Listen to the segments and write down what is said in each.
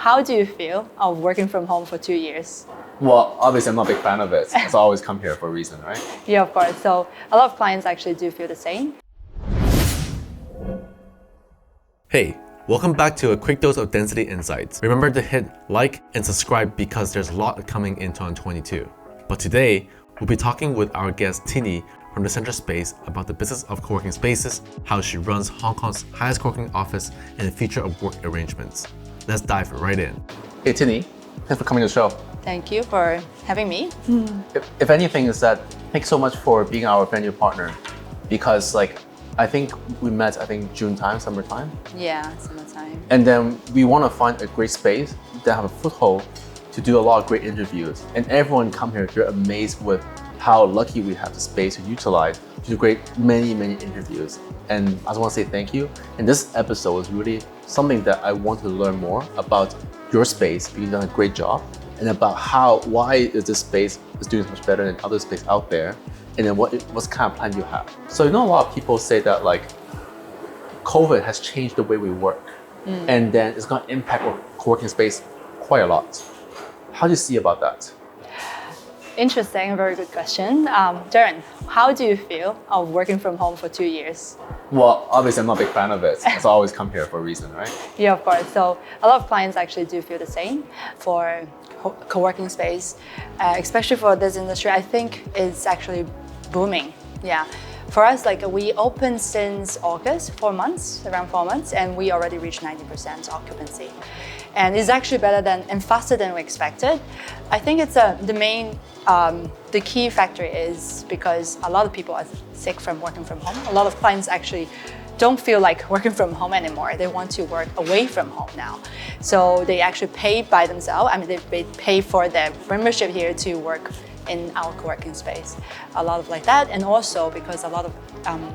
how do you feel of working from home for 2 years? Well, obviously I'm not a big fan of it. So I always come here for a reason, right? Yeah, of course. So a lot of clients actually do feel the same. Hey, welcome back to a quick dose of Denzity Insights. Remember to hit like and subscribe because there's a lot coming in 2022. But today, we'll be talking with our guest Tinnie from the Center Space about the business of co-working spaces, how she runs Hong Kong's highest co-working office, and the future of work arrangements. Let's dive right in. Hey Tinnie, thanks for coming to the show. Thank you for having me. If anything is that, thanks so much for being our venue partner because I think we met, June time, summertime. Yeah, summertime. And then we want to find a great space that have a foothold to do a lot of great interviews. And everyone come here, they're amazed with how lucky we have the space to utilize to do many interviews. And I just want to say thank you. And this episode is really something that I want to learn more about your space, because you've done a great job, and about why is this space is doing so much better than other space out there, and then what kind of plan you have. So a lot of people say that COVID has changed the way we work, and then it's going to impact our co-working space quite a lot. How do you see about that? Interesting, very good question. Darren, how do you feel of working from home for 2 years? Well, obviously I'm not a big fan of it. So I always come here for a reason, right? Yeah, of course. So a lot of clients actually do feel the same for co-working space, especially for this industry. I think it's actually booming. Yeah. For us, we opened since August, around 4 months, and we already reached 90% occupancy. And it's actually better and faster than we expected. I think it's the key factor is because a lot of people are sick from working from home. A lot of clients actually don't feel like working from home anymore. They want to work away from home now. So they actually pay by themselves. They pay for their membership here to work in our co-working space. A lot of that, and also because a lot of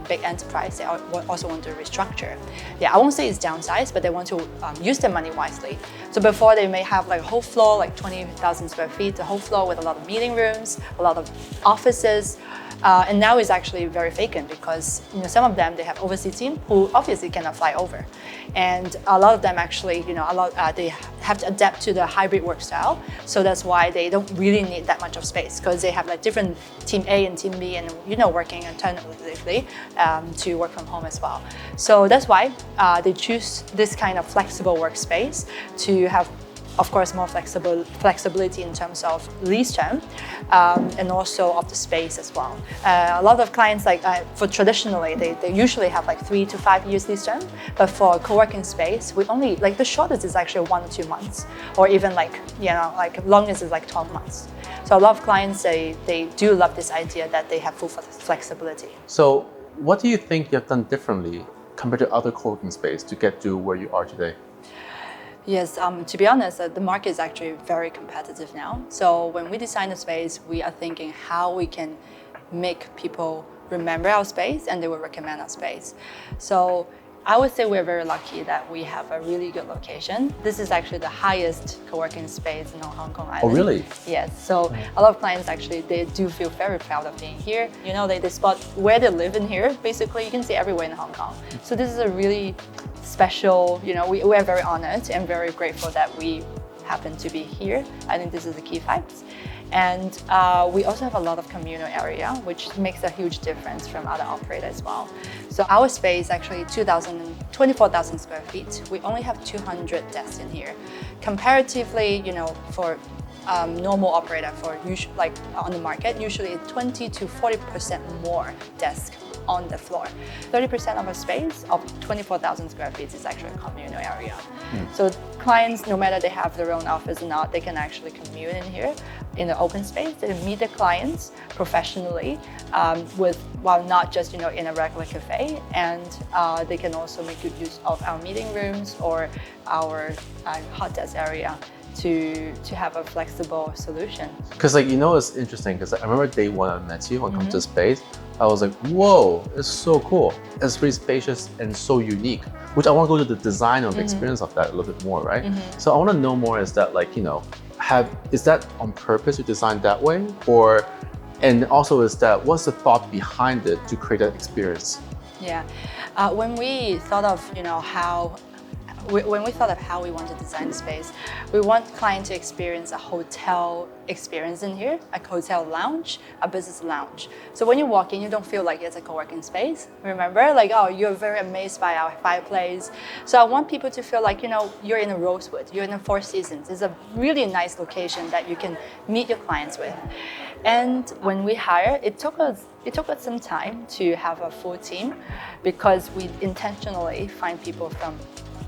big enterprise, they also want to restructure. Yeah, I won't say it's downsized, but they want to use their money wisely. So before they may have a whole floor, 20,000 square feet, a whole floor with a lot of meeting rooms, a lot of offices. And now it's actually very vacant because some of them, they have overseas team who obviously cannot fly over, and a lot of them actually they have to adapt to the hybrid work style. So that's why they don't really need that much of space, because they have different team A and team B, and working alternatively to work from home as well. So that's why they choose this kind of flexible workspace to have, of course, more flexibility in terms of lease term, and also of the space as well. A lot of clients, for traditionally, they usually have 3 to 5 years lease term, but for co-working space, we only, the shortest is actually 1 or 2 months, or even longest is 12 months. So a lot of clients, they do love this idea that they have full flexibility. So what do you think you have done differently compared to other co-working space to get to where you are today? Yes, to be honest, the market is actually very competitive now. So when we design the space, we are thinking how we can make people remember our space and they will recommend our space. So I would say we're very lucky that we have a really good location. This is actually the highest co-working space in Hong Kong Island. Oh, really? Yes. So a lot of clients actually, they do feel very proud of being here. They spot where they live in here. Basically, you can see everywhere in Hong Kong. So this is a really special, we are very honored and very grateful that we happen to be here. I think this is the key facts. And we also have a lot of communal area, which makes a huge difference from other operators as well. So our space actually 24,000 square feet. We only have 200 desks in here. Comparatively, for normal operator on the market, usually 20 to 40% more desks on the floor. 30% of our space of 24,000 square feet is actually a communal area. So clients, no matter they have their own office or not, they can actually commute in here in the open space. They meet the clients professionally while not just in a regular cafe, and they can also make good use of our meeting rooms or our hot desk area to have a flexible solution. Because it's interesting because I remember day one I met you when it comes to space. I was like, whoa, it's so cool. It's really spacious and so unique, which I want to go to the design of the experience of that a little bit more, right? So I want to know more, is that is that on purpose you designed that way? And also what's the thought behind it to create that experience? Yeah, when we thought of, when we thought of how we want to design the space, we want clients to experience a hotel experience in here, a hotel lounge, a business lounge. So when you walk in, you don't feel like it's a co-working space. Remember, like, oh, you're very amazed by our fireplace. So I want people to feel like, you're in a Rosewood, you're in the Four Seasons. It's a really nice location that you can meet your clients with. And when we hire, it took us some time to have a full team because we intentionally find people from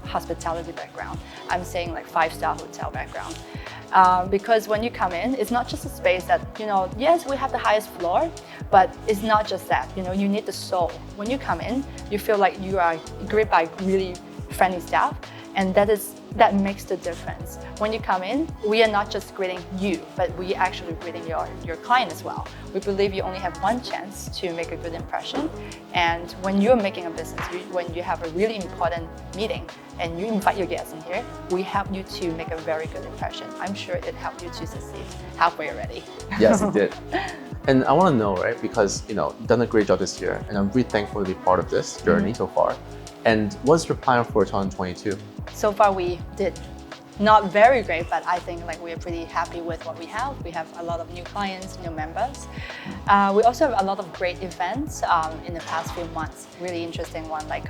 hospitality background. I'm saying like 5-star hotel background. Because when you come in, it's not just a space that, yes, we have the highest floor, but it's not just that, you need the soul. When you come in, you feel like you are greeted by really friendly staff, and that makes the difference. When you come in, we are not just greeting you, but we are actually greeting your client as well. We believe you only have one chance to make a good impression. And when you're making a business, when you have a really important meeting and you invite your guests in here, we help you to make a very good impression. I'm sure it helped you to succeed halfway already. Yes, it did. And I want to know, right, because you've done a great job this year, and I'm really thankful to be part of this journey so far. And what's your plan for 2022? So far we did not very great, but I think like we're pretty happy with what we have. We have a lot of new clients, new members. We also have a lot of great events in the past few months. Really interesting one like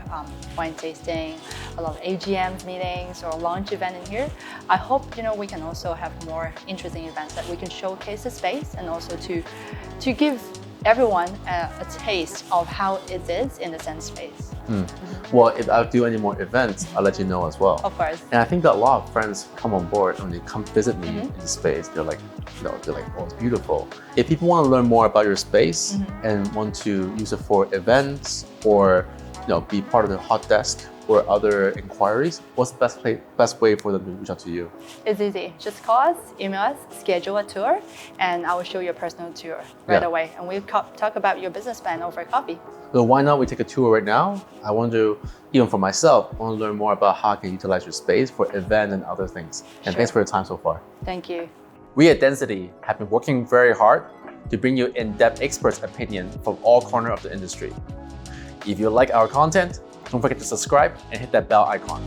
wine tasting, a lot of AGM meetings or launch event in here. I hope we can also have more interesting events that we can showcase the space and also to give everyone a taste of how it is in the Center Space. Well, if I do any more events, I'll let you know as well. Of course. And I think that a lot of friends come on board when they come visit me in the space. They're like, oh, it's beautiful. If people want to learn more about your space and want to use it for events or be part of the hot desk or other inquiries, what's the best way for them to reach out to you? It's easy. Just call us, email us, schedule a tour, and I will show you a personal tour right away. And we'll talk about your business plan over coffee. So why not we take a tour right now? I want to, even for myself, I want to learn more about how I can utilize your space for event and other things. And thanks for your time so far. Thank you. We at Denzity have been working very hard to bring you in-depth experts' opinion from all corners of the industry. If you like our content, don't forget to subscribe and hit that bell icon.